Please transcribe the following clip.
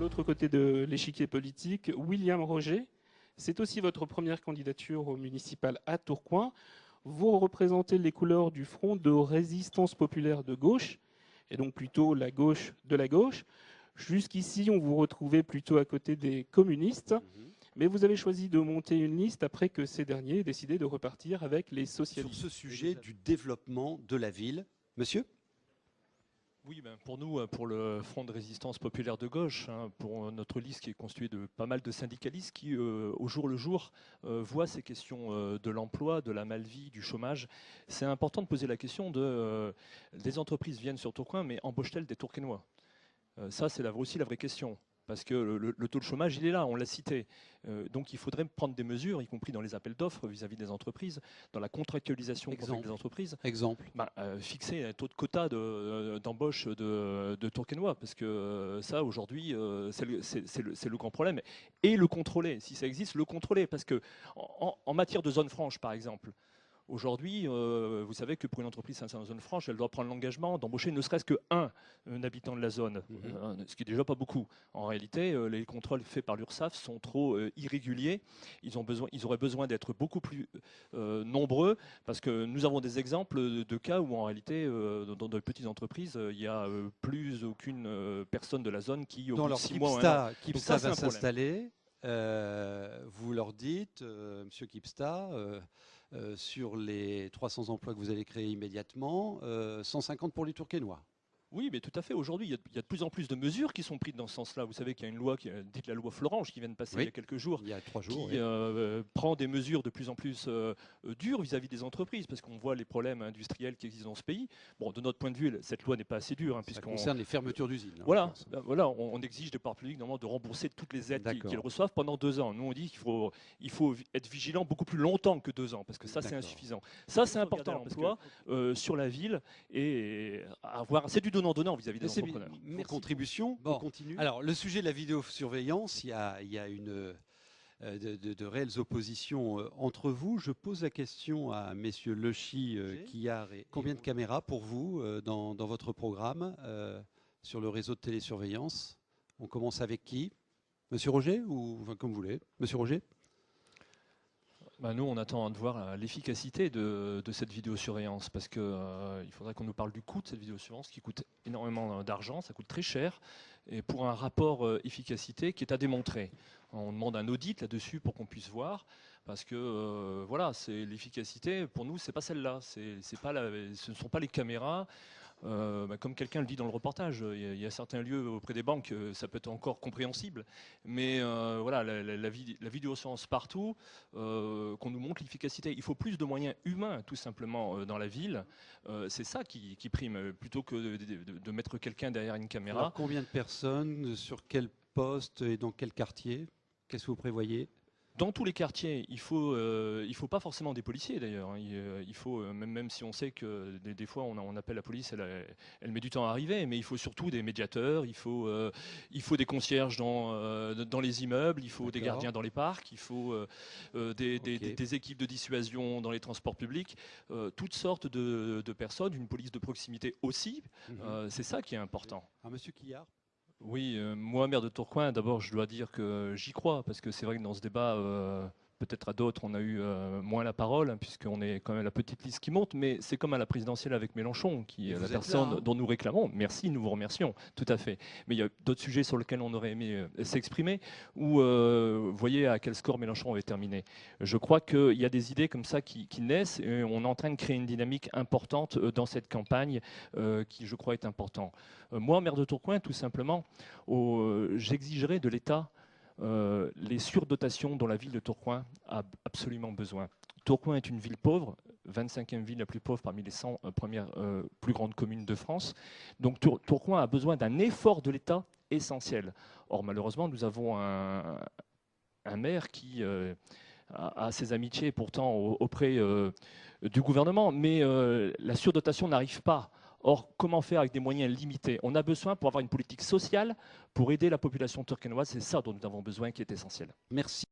l'autre côté de l'échiquier politique, William Roger. C'est aussi votre première candidature au municipal à Tourcoing. Vous représentez les couleurs du Front de résistance populaire de gauche, et donc plutôt la gauche de la gauche. Jusqu'ici, on vous retrouvait plutôt à côté des communistes, mais vous avez choisi de monter une liste après que ces derniers aient décidé de repartir avec les socialistes. Sur ce sujet du développement de la ville, monsieur ? Oui, pour nous, pour le Front de résistance populaire de gauche, pour notre liste qui est constituée de pas mal de syndicalistes qui, au jour le jour, voient ces questions de l'emploi, de la malvie, du chômage, c'est important de poser la question des entreprises viennent sur Tourcoing, mais embauchent-elles des Tourquenois ? Ça, c'est aussi la vraie question. Parce que le taux de chômage, il est là, on l'a cité. Donc il faudrait prendre des mesures, y compris dans les appels d'offres vis-à-vis des entreprises, dans la contractualisation avec les entreprises. Exemple. Fixer un taux de quota d'embauche de Tourquenois, parce que ça, aujourd'hui, c'est le grand problème. Et le contrôler, si ça existe, le contrôler. Parce que en matière de zone franche, par exemple, aujourd'hui, vous savez que pour une entreprise s'installer dans une zone franche, elle doit prendre l'engagement d'embaucher ne serait-ce qu'un habitant de la zone, ce qui n'est déjà pas beaucoup. En réalité, les contrôles faits par l'URSSAF sont trop irréguliers. Ils auraient besoin d'être beaucoup plus nombreux, parce que nous avons des exemples de cas où en réalité, dans de petites entreprises, il n'y a plus aucune personne de la zone qui, au bout de 6 mois ou un an. Kipsta va s'installer. Vous leur dites, monsieur Kipsta, sur les 300 emplois que vous allez créer immédiatement, 150 pour les Tourquenois. Oui, mais tout à fait. Aujourd'hui, il y a de plus en plus de mesures qui sont prises dans ce sens-là. Vous savez qu'il y a une loi, dite la loi Florange, qui vient de passer il y a quelques jours. Il y a 3 jours. Qui prend des mesures de plus en plus dures vis-à-vis des entreprises, parce qu'on voit les problèmes industriels qui existent dans ce pays. Bon, de notre point de vue, cette loi n'est pas assez dure. Ça concerne les fermetures d'usines. Voilà, on exige des pouvoirs publics de rembourser toutes les aides qu'ils reçoivent pendant 2 ans. Nous, on dit qu'il faut être vigilant beaucoup plus longtemps que 2 ans, parce que ça, c'est insuffisant. Ça, c'est important, l'emploi sur la ville, et c'est du donnant-donnant vis-à-vis des entrepreneurs. Merci. Contribution, on continue. Alors, le sujet de la vidéosurveillance, il y a de réelles oppositions entre vous. Je pose la question à messieurs Lechy, Quillard et combien de caméras pour vous dans votre programme sur le réseau de télésurveillance? On commence avec qui? Monsieur Roger ou comme vous voulez? Monsieur Roger? Nous, on attend de voir l'efficacité de cette vidéosurveillance, parce qu'il faudrait qu'on nous parle du coût de cette vidéosurveillance qui coûte énormément d'argent, ça coûte très cher, et pour un rapport efficacité qui est à démontrer. On demande un audit là-dessus pour qu'on puisse voir, parce que c'est l'efficacité, pour nous, c'est pas celle-là, ce ne sont pas les caméras. Comme quelqu'un le dit dans le reportage, il y a certains lieux auprès des banques, ça peut être encore compréhensible, mais la vidéosurveillance partout, qu'on nous montre l'efficacité. Il faut plus de moyens humains, tout simplement, dans la ville. C'est ça qui prime, plutôt que de mettre quelqu'un derrière une caméra. Alors, combien de personnes, sur quel poste et dans quel quartier? Qu'est-ce que vous prévoyez? Dans tous les quartiers, il faut pas forcément des policiers d'ailleurs. Il faut, même si on sait que des fois on appelle la police, elle met du temps à arriver, mais il faut surtout des médiateurs, il faut des concierges dans les immeubles, il faut des gardiens dans les parcs, il faut des équipes de dissuasion dans les transports publics, toutes sortes de personnes, une police de proximité aussi. C'est ça qui est important. Alors, monsieur Quillard? Oui, moi, maire de Tourcoing, d'abord, je dois dire que j'y crois, parce que c'est vrai que dans ce débat, peut-être à d'autres, on a eu moins la parole, puisqu'on est quand même la petite liste qui monte, mais c'est comme à la présidentielle avec Mélenchon, qui est la personne dont nous réclamons. Merci, nous vous remercions, tout à fait. Mais il y a d'autres sujets sur lesquels on aurait aimé s'exprimer, où vous voyez à quel score Mélenchon avait terminé. Je crois qu'il y a des idées comme ça qui naissent, et on est en train de créer une dynamique importante dans cette campagne, qui, je crois, est important. Moi, maire de Tourcoing, tout simplement, j'exigerai de l'État les surdotations dont la ville de Tourcoing a absolument besoin. Tourcoing est une ville pauvre, 25e ville la plus pauvre parmi les 100 premières plus grandes communes de France. Donc Tourcoing a besoin d'un effort de l'État essentiel. Or, malheureusement, nous avons un maire qui a ses amitiés pourtant auprès du gouvernement, mais la surdotation n'arrive pas. Or, comment faire avec des moyens limités? On a besoin, pour avoir une politique sociale, pour aider la population tourquenoise, c'est ça dont nous avons besoin qui est essentiel. Merci.